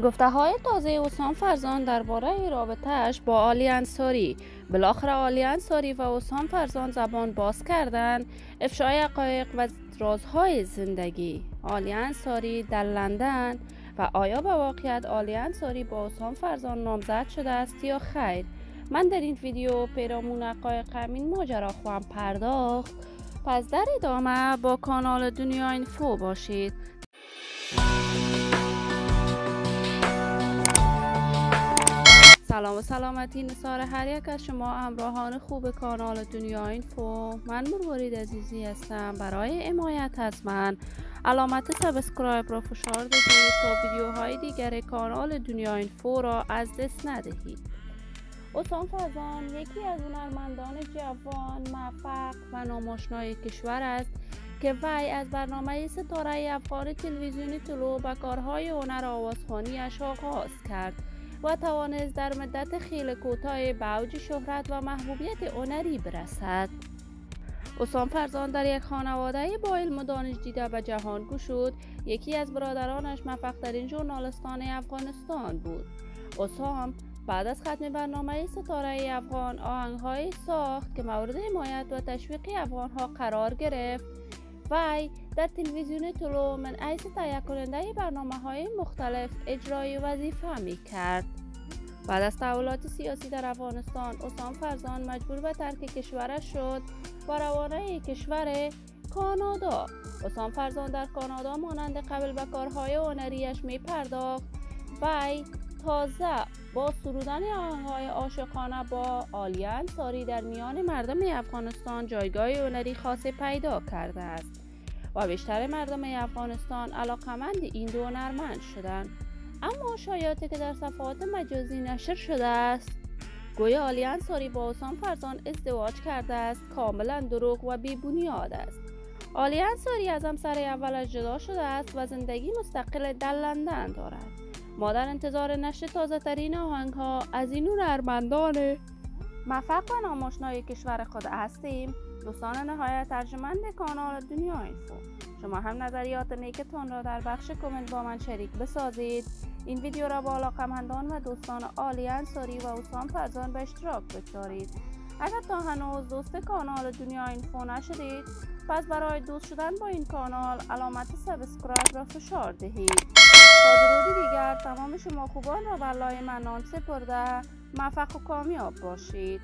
گفته‌های تازه حسام فرزان درباره رابطه‌اش با علی انصاری. بالاخره علی انصاری و حسام فرزان زبان باز کردند. افشای حقایق و رازهای زندگی. علی انصاری در لندن و آیا به واقعیت علی انصاری با حسام فرزان نامزد شده است یا خیر؟ من در این ویدیو پیرامون حقایق همین ماجرا خواهم پرداخت. پس در ادامه با کانال دنیا اینفو باشید. سلام و سلامتی نثار هر یک از شما همراهان خوب کانال دنیا اینفو. من مروارید عزیزی هستم. برای حمایت از من علامت سابسکرایب را فشار دهید تا ویدیوهای دیگر کانال دنیا اینفو را از دست ندهید. حسام فرزان یکی از هنرمندان جوان، موفق و ناماشنای کشور است که وی از برنامه ستاره افغان تلویزیونی طلوع به کارهای هنر آوازخوانی‌اش آغاز کرد و توانست در مدت خیلی کوتاه به اوج شهرت و محبوبیت هنری برسد. حسام فرزان در یک خانواده با علم و دانش دیده به جهان گشود. یکی از برادرانش موفق‌ترین ژورنالیستان افغانستان بود. حسام بعد از ختم برنامه ستاره افغان آهنگ‌های ساخت که مورد حمایت و تشویق افغان‌ها قرار گرفت. وی در تلویزیون طلوع من حیث تهیه کننده برنامه‌های مختلف اجرای وظیفه می‌کرد. بعد از تحولات سیاسی در افغانستان، حسام فرزان مجبور به ترک کشورش شد و روانه کشور کانادا. حسام فرزان در کانادا مانند قبل به کارهای هنریش می‌پرداخت. وی تازه با سرودن آهنگ‌های عاشقانه با علی انصاری در میان مردم افغانستان جایگاه هنری خاصی پیدا کرده است و بیشتر مردم افغانستان علاقمند این دو هنرمند شدند. اما شایعاتی که در صفحات مجازی نشر شده است گویا علی انصاری با حسام فرزان ازدواج کرده است کاملا دروغ و بی بنیاد است. علی انصاری از همسر اولش جدا شده است و زندگی مستقل در لندن دارد. ما در انتظار نشر تازه ترین آهنگ ها از این هنرمندان موفق و ناماشنای کشور خود هستیم. دوستان نهایت ارجمند کانال دنیا اینفو، شما هم نظریات نیکتان را در بخش کامنت با من شریک بسازید. این ویدیو را با علاقه‌مندان و دوستان علی انصاری و حسام فرزان به اشتراک بگذارید. اگر تا هنوز دوست کانال دنیا اینفو نشدید، پس برای دوست شدن با این کانال علامت سابسکرایب را فشار دهید. تا درودی دیگر تمام شما خوبان را به لای منان سپرده موفق و کامیاب باشید.